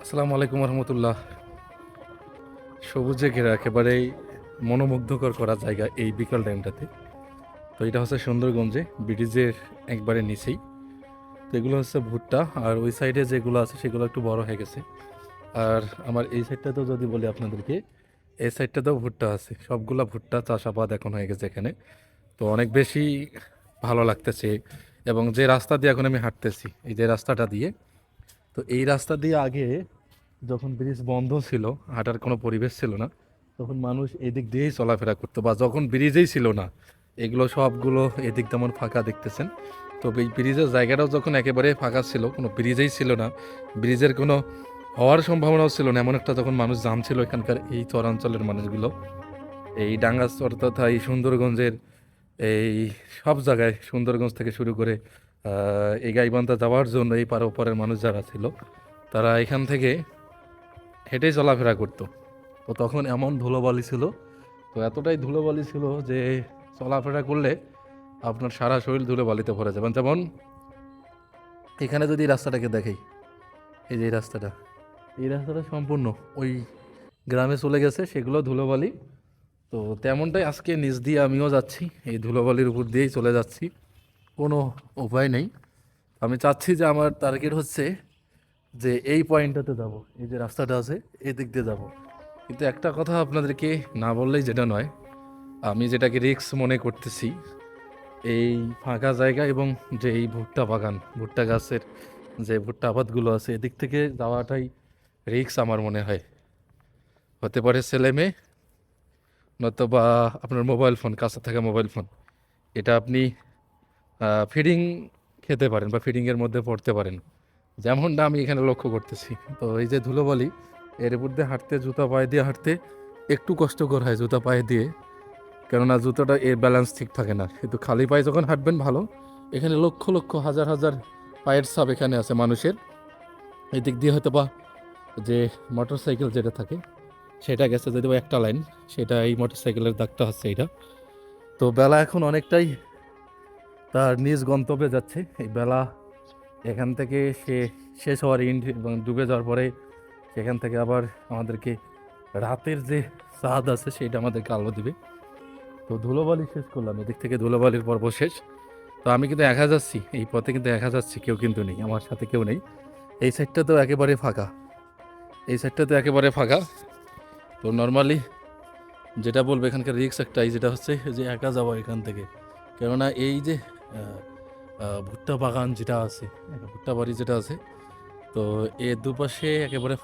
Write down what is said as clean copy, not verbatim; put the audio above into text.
আসসালামু আলাইকুম রহমতুল্লাহ। সবুজে ঘেরা একেবারেই মনোমুগ্ধকর করা জায়গা এই বিকাল টাইমটাতে। তো এটা হচ্ছে সুন্দরগঞ্জে ব্রিজের একবারে নিচেই। তো এগুলো হচ্ছে ভুট্টা, আর ওই সাইডে যেগুলো আছে সেগুলো একটু বড় হয়ে গেছে। আর আমার এই সাইডটাতেও যদি বলি আপনাদেরকে, এই সাইডটাতেও ভুট্টা আছে, সবগুলা ভুট্টা চাষাবাদ এখন হয়ে গেছে এখানে। তো অনেক বেশি ভালো লাগতেছে। এবং যে রাস্তা দিয়ে এখন আমি হাঁটতেছি, এই যে রাস্তাটা দিয়ে, তো এই রাস্তা দিয়ে আগে যখন ব্রিজ বন্ধ ছিল, হাঁটার কোনো পরিবেশ ছিল না, তখন মানুষ এদিক দিয়েই চলাফেরা করতো। বা যখন ব্রিজেই ছিল না, এগুলো সবগুলো এদিক তেমন ফাঁকা দেখতেছেন। তো এই ব্রিজের জায়গাটাও যখন একেবারে ফাঁকা ছিল, কোনো ব্রিজেই ছিল না, ব্রিজের কোনো হওয়ার সম্ভাবনাও ছিল না, এমন একটা যখন মানুষ জামছিল এখানকার এই চরাঞ্চলের মানুষগুলো, এই ডাঙ্গাচর তথা এই সুন্দরগঞ্জের এই সব জায়গায়, সুন্দরগঞ্জ থেকে শুরু করে এই গাইবান্ধা যাওয়ার জন্য এই পার ওপারের মানুষ যারা ছিল, তারা এখান থেকে হেঁটেই চলাফেরা করতো। তো তখন এমন ধুলোবালি ছিল, তো এতটাই ধুলোবালি ছিল যে চলাফেরা করলে আপনার সারা শরীর ধুলোবালিতে ভরে যাবেন। যেমন এখানে যদি রাস্তাটাকে দেখাই, এই যে এই রাস্তাটা সম্পূর্ণ ওই গ্রামে চলে গেছে, সেগুলো ধুলোবালি। তো তেমনটাই আজকে নিচ দিয়ে আমিও যাচ্ছি, এই ধুলোবালির উপর দিয়েই চলে যাচ্ছি, কোনো উপায় নেই। আমি চাচ্ছি যে আমার টার্গেট হচ্ছে যে এই পয়েন্টটাতে যাব, এই যে রাস্তাটা আছে এদিক দিয়ে যাব। কিন্তু একটা কথা আপনাদেরকে না বললেই যেটা নয়, আমি যেটাকে রিস্ক মনে করতেছি, এই ফাঁকা জায়গা এবং যে এই ভুট্টা বাগান, ভুট্টা গাছের যে ভুট্টা আবাদগুলো আছে, এদিক থেকে যাওয়াটাই রিস্ক আমার মনে হয়। হতে পারে ছেলে মেয়ে, নয়তোবা আপনার মোবাইল ফোন, কাছে থাকা মোবাইল ফোন, এটা আপনি ফিডিং খেতে পারেন বা ফিডিংয়ের মধ্যে পড়তে পারেন, যেমনটা আমি এখানে লক্ষ্য করতেছি। তো এই যে ধুলোবালি, এর উপর দিয়ে হাঁটতে, জুতা পায়ে দিয়ে হাঁটতে একটু কষ্টকর হয় জুতা পায়ে দিয়ে, কেননা জুতোটা এর ব্যালেন্স ঠিক থাকে না। কিন্তু খালি পায়ে যখন হাঁটবেন ভালো। এখানে লক্ষ লক্ষ হাজার হাজার পায়ের ছাপ এখানে আছে মানুষের। এই দিক দিয়ে হয়তো বা যে মোটর সাইকেল যেটা থাকে সেটা গেছে, যদি একটা লাইন, সেটা এই মোটর সাইকেলের দাগটা হচ্ছে এটা। তো বেলা এখন অনেকটাই তার নিজ গন্তব্যে যাচ্ছে। এই বেলা এখান থেকে সে শেষ হওয়ার ইন্ড এবং ডুবে যাওয়ার পরে সেখান থেকে আবার আমাদেরকে রাতের যে চাঁদ আছে সেটা আমাদেরকে আলো দিবে। তো ধুলোবালি শেষ করলাম, এদিক থেকে ধুলোবালির পর্ব শেষ। তো আমি কিন্তু একা যাচ্ছি, এই পথে কিন্তু একা যাচ্ছি, কেউ কিন্তু নেই, আমার সাথে কেউ নেই। এই সাইডটা তো একেবারে ফাঁকা, এই সাইডটা তো একেবারে ফাঁকা। তো নর্মালি যেটা বলবো, এখানকার রিক্স একটাই, যেটা হচ্ছে যে একা যাওয়া এখান থেকে। কেননা এই যে ভুট্টা বাগান যেটা আছে, ভুট্টা বাড়ি যেটা আছে, তো এর দুপাশে একেবারে